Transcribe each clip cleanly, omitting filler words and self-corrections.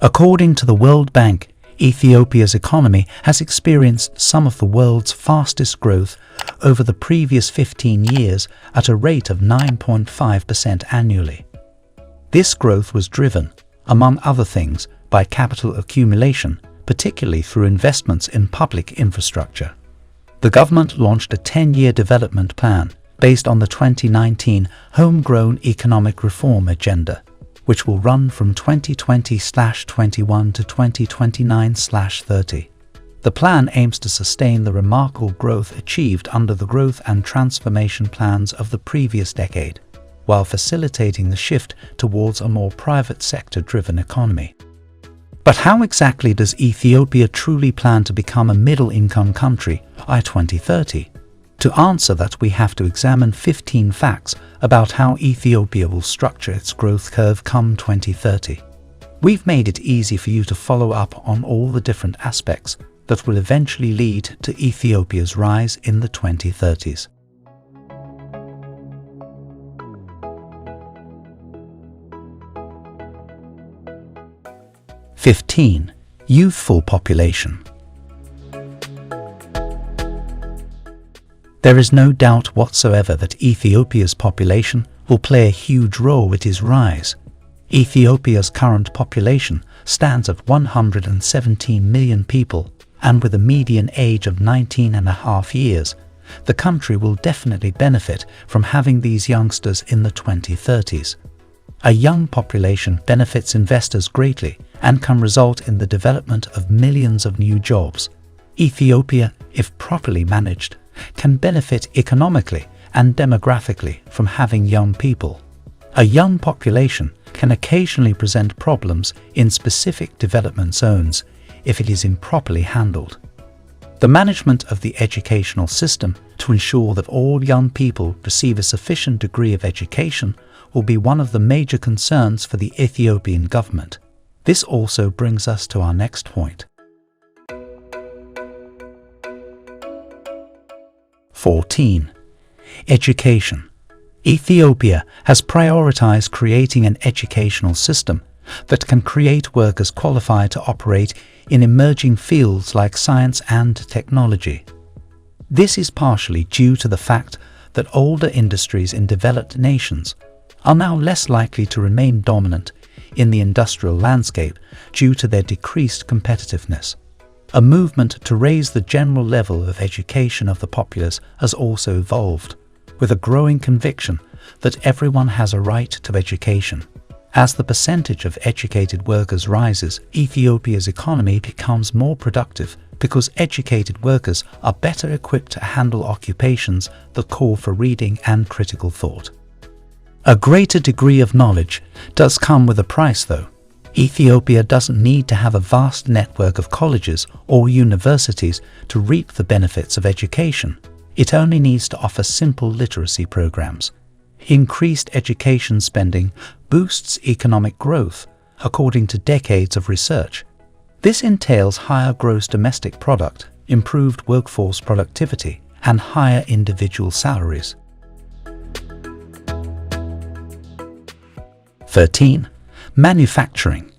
According to the World Bank, Ethiopia's economy has experienced some of the world's fastest growth over the previous 15 years at a rate of 9.5% annually. This growth was driven, among other things, by capital accumulation, particularly through investments in public infrastructure. The government launched a 10-year development plan based on the 2019 Homegrown Economic Reform Agenda, which will run from 2020/21 to 2029/30. The plan aims to sustain the remarkable growth achieved under the growth and transformation plans of the previous decade, while facilitating the shift towards a more private sector-driven economy. But how exactly does Ethiopia truly plan to become a middle-income country by 2030? To answer that, we have to examine 15 facts about how Ethiopia will structure its growth curve come 2030. We've made it easy for you to follow up on all the different aspects that will eventually lead to Ethiopia's rise in the 2030s. (15) Youthful population. There is no doubt whatsoever that Ethiopia's population will play a huge role with its rise. Ethiopia's current population stands at 117 million people, and with a median age of 19.5 years, the country will definitely benefit from having these youngsters in the 2030s. A young population benefits investors greatly and can result in the development of millions of new jobs. Ethiopia, if properly managed, can benefit economically and demographically from having young people. A young population can occasionally present problems in specific development zones if it is improperly handled. The management of the educational system to ensure that all young people receive a sufficient degree of education will be one of the major concerns for the Ethiopian government. This also brings us to our next point. 14. Education. Ethiopia has prioritized creating an educational system that can create workers qualified to operate in emerging fields like science and technology. This is partially due to the fact that older industries in developed nations are now less likely to remain dominant in the industrial landscape due to their decreased competitiveness. A movement to raise the general level of education of the populace has also evolved, with a growing conviction that everyone has a right to education. As the percentage of educated workers rises, Ethiopia's economy becomes more productive because educated workers are better equipped to handle occupations that call for reading and critical thought. A greater degree of knowledge does come with a price, though. Ethiopia doesn't need to have a vast network of colleges or universities to reap the benefits of education. It only needs to offer simple literacy programs. Increased education spending boosts economic growth, according to decades of research. This entails higher gross domestic product, improved workforce productivity, and higher individual salaries. 13. Manufacturing.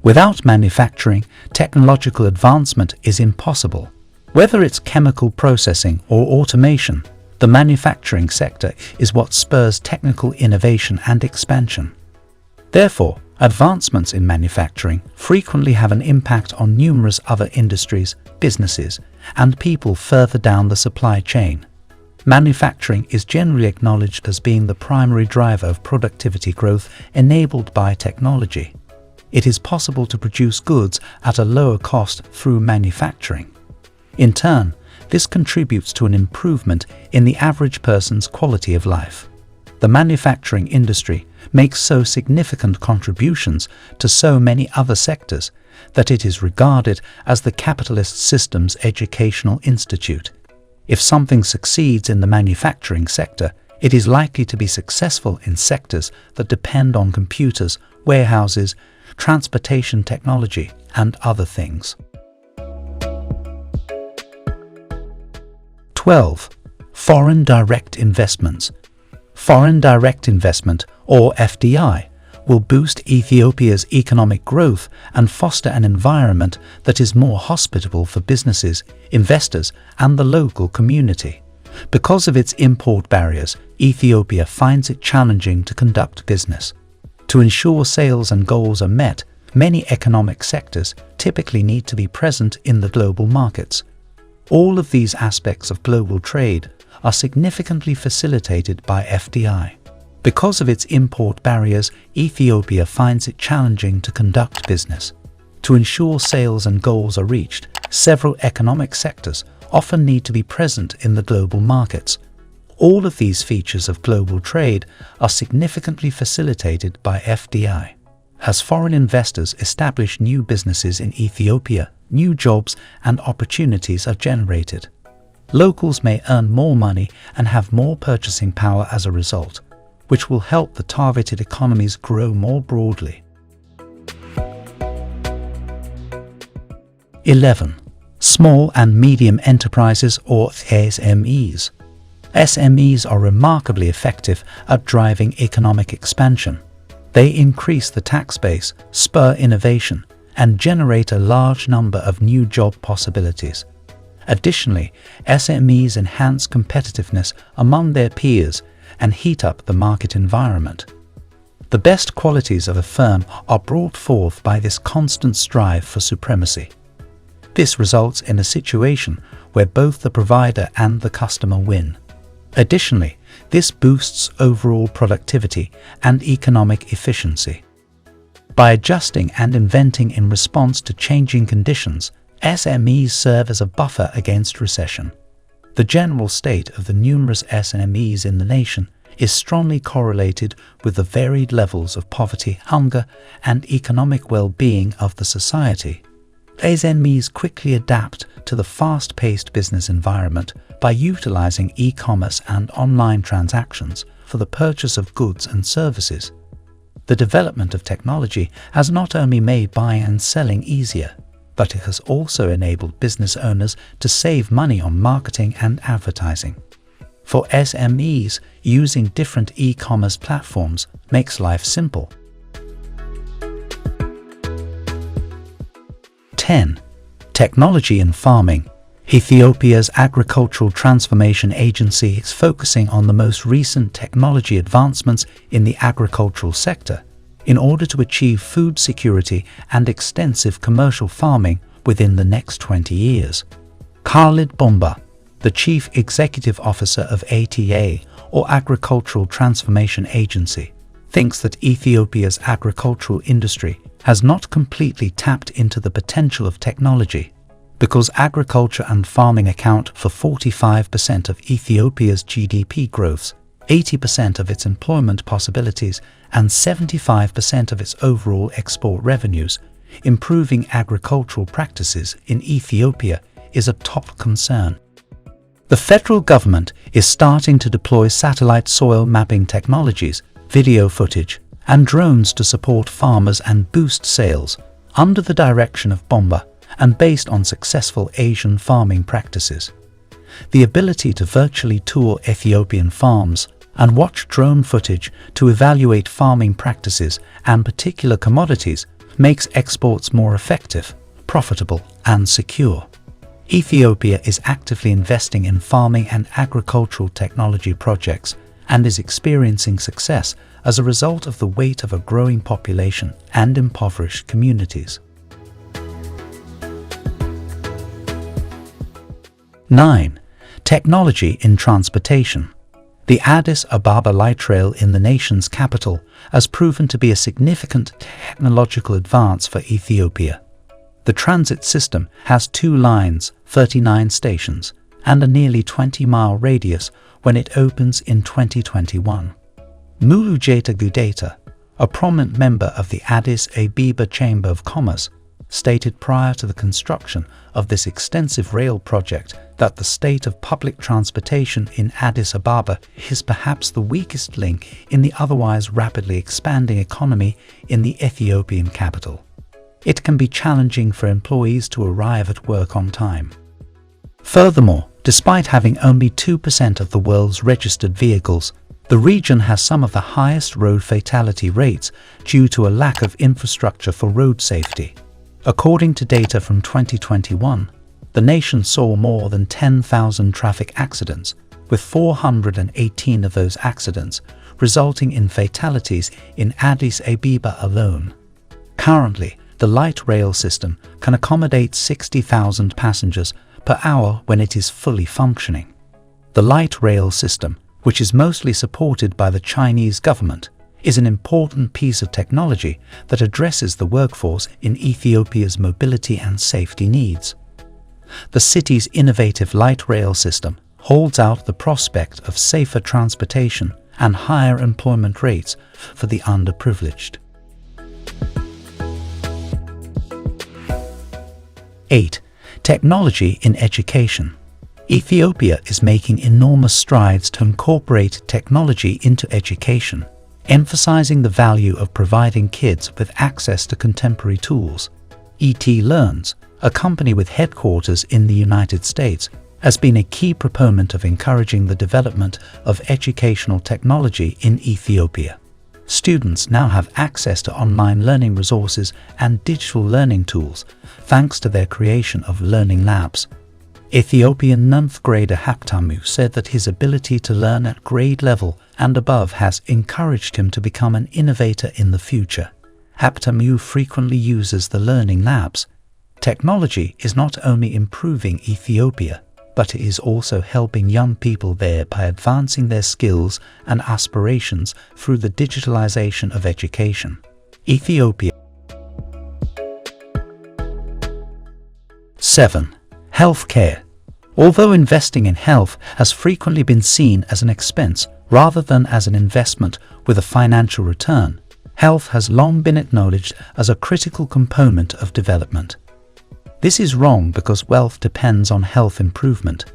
Without manufacturing, technological advancement is impossible. Whether it's chemical processing or automation, the manufacturing sector is what spurs technical innovation and expansion. Therefore, advancements in manufacturing frequently have an impact on numerous other industries, businesses, and people further down the supply chain. Manufacturing is generally acknowledged as being the primary driver of productivity growth enabled by technology. It is possible to produce goods at a lower cost through manufacturing. In turn, this contributes to an improvement in the average person's quality of life. The manufacturing industry makes so significant contributions to so many other sectors that it is regarded as the capitalist system's educational institute. If something succeeds in the manufacturing sector, it is likely to be successful in sectors that depend on computers, warehouses, transportation technology, and other things. 12. Foreign direct investments. Foreign direct investment, or FDI, will boost Ethiopia's economic growth and foster an environment that is more hospitable for businesses, investors, and the local community. Because of its import barriers, Ethiopia finds it challenging to conduct business. To ensure sales and goals are met, many economic sectors typically need to be present in the global markets. All of these aspects of global trade are significantly facilitated by FDI. Because of its import barriers, Ethiopia finds it challenging to conduct business. To ensure sales and goals are reached, several economic sectors often need to be present in the global markets. All of these features of global trade are significantly facilitated by FDI. As foreign investors establish new businesses in Ethiopia, new jobs and opportunities are generated. Locals may earn more money and have more purchasing power as a result, which will help the targeted economies grow more broadly. 11. Small and medium enterprises, or SMEs. SMEs are remarkably effective at driving economic expansion. They increase the tax base, spur innovation, and generate a large number of new job possibilities. Additionally, SMEs enhance competitiveness among their peers and heat up the market environment. The best qualities of a firm are brought forth by this constant strive for supremacy. This results in a situation where both the provider and the customer win. Additionally, this boosts overall productivity and economic efficiency. By adjusting and inventing in response to changing conditions, SMEs serve as a buffer against recession. The general state of the numerous SMEs in the nation is strongly correlated with the varied levels of poverty, hunger, and economic well-being of the society. SMEs quickly adapt to the fast-paced business environment by utilizing e-commerce and online transactions for the purchase of goods and services. The development of technology has not only made buying and selling easier, but it has also enabled business owners to save money on marketing and advertising. For SMEs, using different e-commerce platforms makes life simple. 10. Technology in farming. Ethiopia's Agricultural Transformation Agency is focusing on the most recent technology advancements in the agricultural sector in order to achieve food security and extensive commercial farming within the next 20 years. Khalid Bomba, the Chief Executive Officer of ATA, or Agricultural Transformation Agency, thinks that Ethiopia's agricultural industry has not completely tapped into the potential of technology. Because agriculture and farming account for 45% of Ethiopia's GDP growth, 80% of its employment possibilities, and 75% of its overall export revenues, improving agricultural practices in Ethiopia is a top concern. The federal government is starting to deploy satellite soil mapping technologies, video footage, and drones to support farmers and boost sales, under the direction of Bomba and based on successful Asian farming practices. The ability to virtually tour Ethiopian farms and watch drone footage to evaluate farming practices and particular commodities makes exports more effective, profitable, and secure. Ethiopia is actively investing in farming and agricultural technology projects and is experiencing success as a result of the weight of a growing population and impoverished communities. 9. Technology in transportation. The Addis Ababa light rail in the nation's capital has proven to be a significant technological advance for Ethiopia. The transit system has 2 lines, 39 stations, and a nearly 20-mile radius when it opens in 2021. Mulugeta Gudeta, a prominent member of the Addis Ababa Chamber of Commerce, stated prior to the construction of this extensive rail project that the state of public transportation in Addis Ababa is perhaps the weakest link in the otherwise rapidly expanding economy in the Ethiopian capital. It can be challenging for employees to arrive at work on time. Furthermore, despite having only 2% of the world's registered vehicles, The region has some of the highest road fatality rates due to a lack of infrastructure for road safety. According to data from 2021, the nation saw more than 10,000 traffic accidents, with 418 of those accidents resulting in fatalities in Addis Ababa alone. Currently, the light rail system can accommodate 60,000 passengers per hour when it is fully functioning. The light rail system, which is mostly supported by the Chinese government, is an important piece of technology that addresses the workforce in Ethiopia's mobility and safety needs. The city's innovative light rail system holds out the prospect of safer transportation and higher employment rates for the underprivileged. 8. Technology in education. Ethiopia is making enormous strides to incorporate technology into education, emphasizing the value of providing kids with access to contemporary tools. ET Learns, a company with headquarters in the United States, has been a key proponent of encouraging the development of educational technology in Ethiopia. Students now have access to online learning resources and digital learning tools thanks to their creation of learning labs. Ethiopian 9th grader Haptamu said that his ability to learn at grade level and above has encouraged him to become an innovator in the future. Haptamu frequently uses the learning labs. Technology is not only improving Ethiopia, but it is also helping young people there by advancing their skills and aspirations through the digitalization of education. Ethiopia. 7. Healthcare. Although investing in health has frequently been seen as an expense rather than as an investment with a financial return, health has long been acknowledged as a critical component of development. This is wrong because wealth depends on health improvement.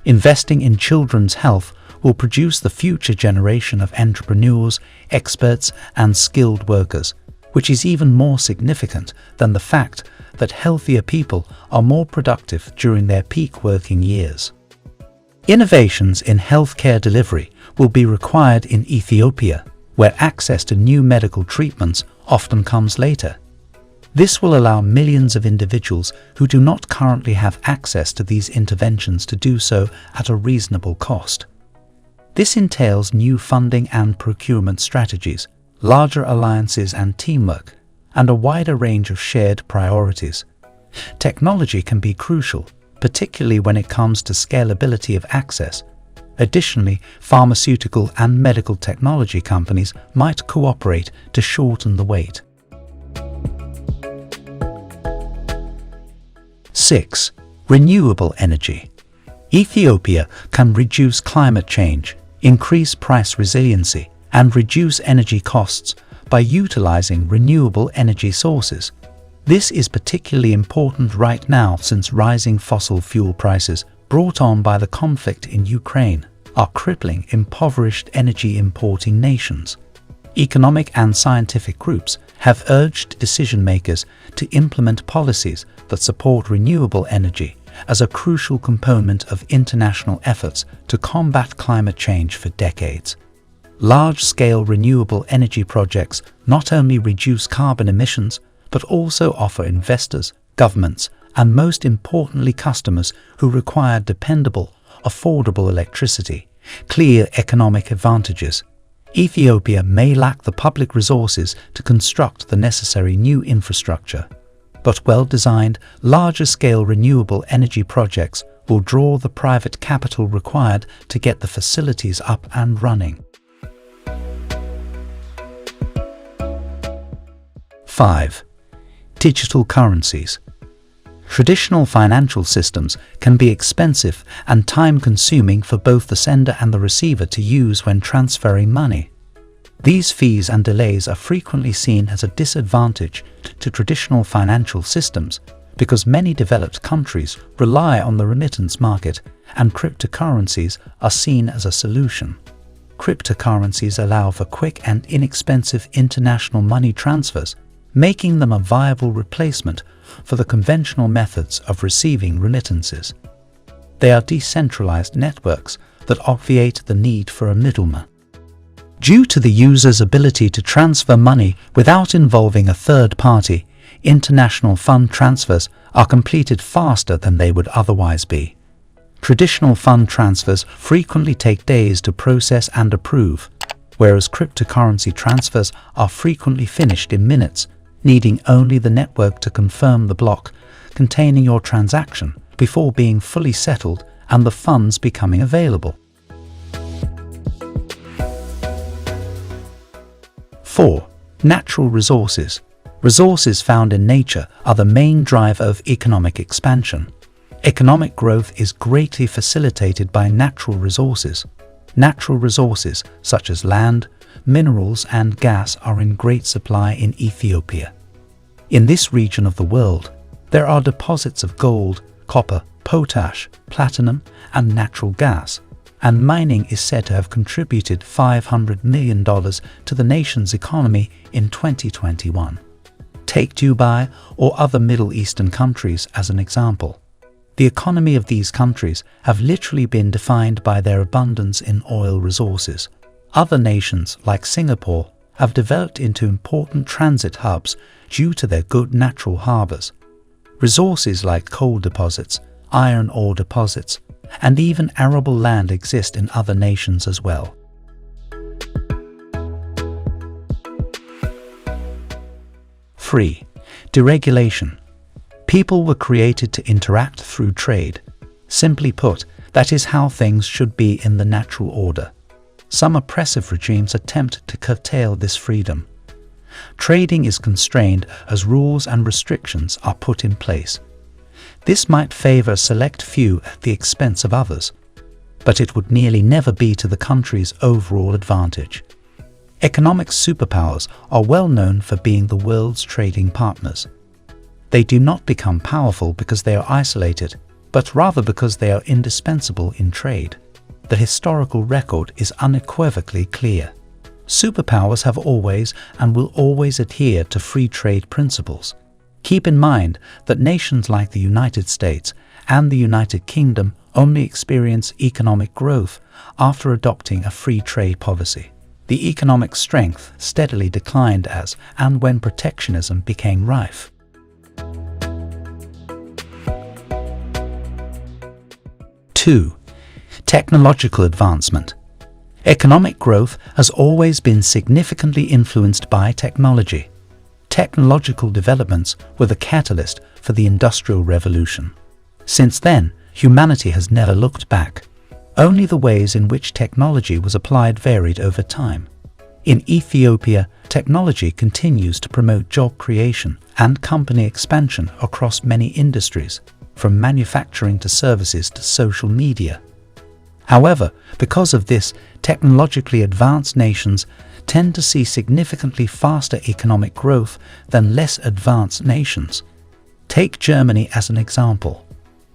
Investing in children's health will produce the future generation of entrepreneurs, experts, and skilled workers, which is even more significant than the fact that healthier people are more productive during their peak working years. Innovations in healthcare delivery will be required in Ethiopia, where access to new medical treatments often comes later. This will allow millions of individuals who do not currently have access to these interventions to do so at a reasonable cost. This entails new funding and procurement strategies, larger alliances and teamwork, and a wider range of shared priorities. Technology can be crucial, particularly when it comes to scalability of access. Additionally, pharmaceutical and medical technology companies might cooperate to shorten the wait. 6. Renewable energy. Ethiopia can reduce climate change, increase price resiliency, and reduce energy costs by utilizing renewable energy sources. This is particularly important right now since rising fossil fuel prices brought on by the conflict in Ukraine are crippling impoverished energy importing nations. Economic and scientific groups have urged decision makers to implement policies that support renewable energy as a crucial component of international efforts to combat climate change for decades. Large-scale renewable energy projects not only reduce carbon emissions, but also offer investors, governments, and most importantly customers who require dependable, affordable electricity, clear economic advantages. Ethiopia may lack the public resources to construct the necessary new infrastructure, but well-designed, larger-scale renewable energy projects will draw the private capital required to get the facilities up and running. 5. Digital currencies. Traditional financial systems can be expensive and time-consuming for both the sender and the receiver to use when transferring money. These fees and delays are frequently seen as a disadvantage to traditional financial systems because many developed countries rely on the remittance market, and cryptocurrencies are seen as a solution. Cryptocurrencies allow for quick and inexpensive international money transfers, making them a viable replacement for the conventional methods of receiving remittances. They are decentralized networks that obviate the need for a middleman. Due to the user's ability to transfer money without involving a third party, international fund transfers are completed faster than they would otherwise be. Traditional fund transfers frequently take days to process and approve, whereas cryptocurrency transfers are frequently finished in minutes, needing only the network to confirm the block containing your transaction before being fully settled and the funds becoming available. 4. Natural resources. Resources found in nature are the main driver of economic expansion. Economic growth is greatly facilitated by natural resources. Natural resources such as land, minerals and gas are in great supply in Ethiopia. In this region of the world, there are deposits of gold, copper, potash, platinum and natural gas, and mining is said to have contributed $500 million to the nation's economy in 2021. Take Dubai or other Middle Eastern countries as an example. The economy of these countries have literally been defined by their abundance in oil resources. Other nations, like Singapore, have developed into important transit hubs due to their good natural harbors. Resources like coal deposits, iron ore deposits, and even arable land exist in other nations as well. 3. Deregulation. People were created to interact through trade. Simply put, that is how things should be in the natural order. Some oppressive regimes attempt to curtail this freedom. Trading is constrained as rules and restrictions are put in place. This might favor a select few at the expense of others, but it would nearly never be to the country's overall advantage. Economic superpowers are well known for being the world's trading partners. They do not become powerful because they are isolated, but rather because they are indispensable in trade. The historical record is unequivocally clear. Superpowers have always and will always adhere to free trade principles. Keep in mind that nations like the United States and the United Kingdom only experience economic growth after adopting a free trade policy. The economic strength steadily declined as and when protectionism became rife. 2. Technological advancement. Economic growth has always been significantly influenced by technology. Technological developments were the catalyst for the Industrial Revolution. Since then, humanity has never looked back. Only the ways in which technology was applied varied over time. In Ethiopia, technology continues to promote job creation and company expansion across many industries, from manufacturing to services to social media. However, because of this, technologically advanced nations tend to see significantly faster economic growth than less advanced nations. Take Germany as an example.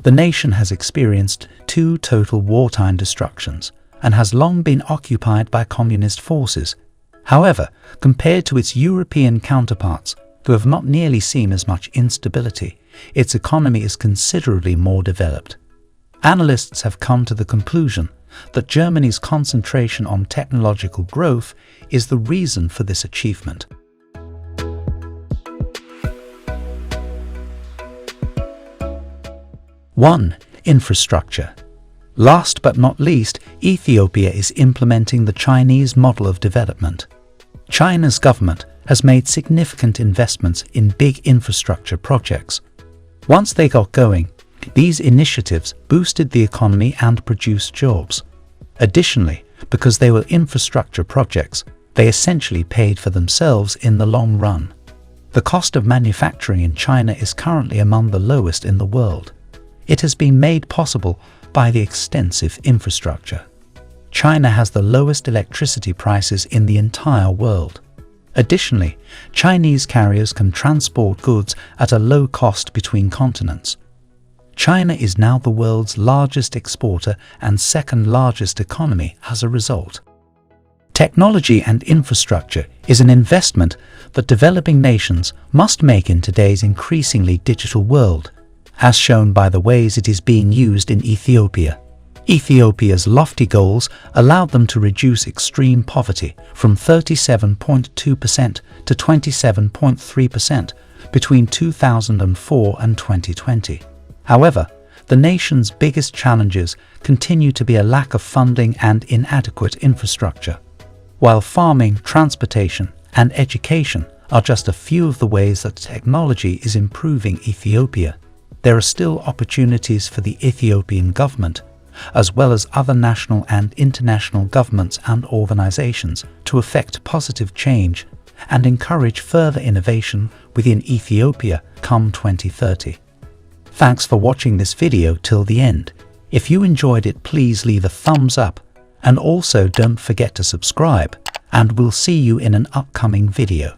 The nation has experienced 2 total wartime destructions and has long been occupied by communist forces. However, compared to its European counterparts, who have not nearly seen as much instability, its economy is considerably more developed. Analysts have come to the conclusion that Germany's concentration on technological growth is the reason for this achievement. 1. Infrastructure. Last but not least, Ethiopia is implementing the Chinese model of development. China's government has made significant investments in big infrastructure projects. Once they got going, these initiatives boosted the economy and produced jobs. Additionally, because they were infrastructure projects, they essentially paid for themselves in the long run. The cost of manufacturing in China is currently among the lowest in the world. It has been made possible by the extensive infrastructure. China has the lowest electricity prices in the entire world. Additionally, Chinese carriers can transport goods at a low cost between continents. China is now the world's largest exporter and second largest economy as a result. Technology and infrastructure is an investment that developing nations must make in today's increasingly digital world, as shown by the ways it is being used in Ethiopia. Ethiopia's lofty goals allowed them to reduce extreme poverty from 37.2% to 27.3% between 2004 and 2020. However, the nation's biggest challenges continue to be a lack of funding and inadequate infrastructure. While farming, transportation, and education are just a few of the ways that technology is improving Ethiopia, there are still opportunities for the Ethiopian government, as well as other national and international governments and organizations, to effect positive change and encourage further innovation within Ethiopia come 2030. Thanks for watching this video till the end. If you enjoyed it, please leave a thumbs up, and also don't forget to subscribe, and we'll see you in an upcoming video.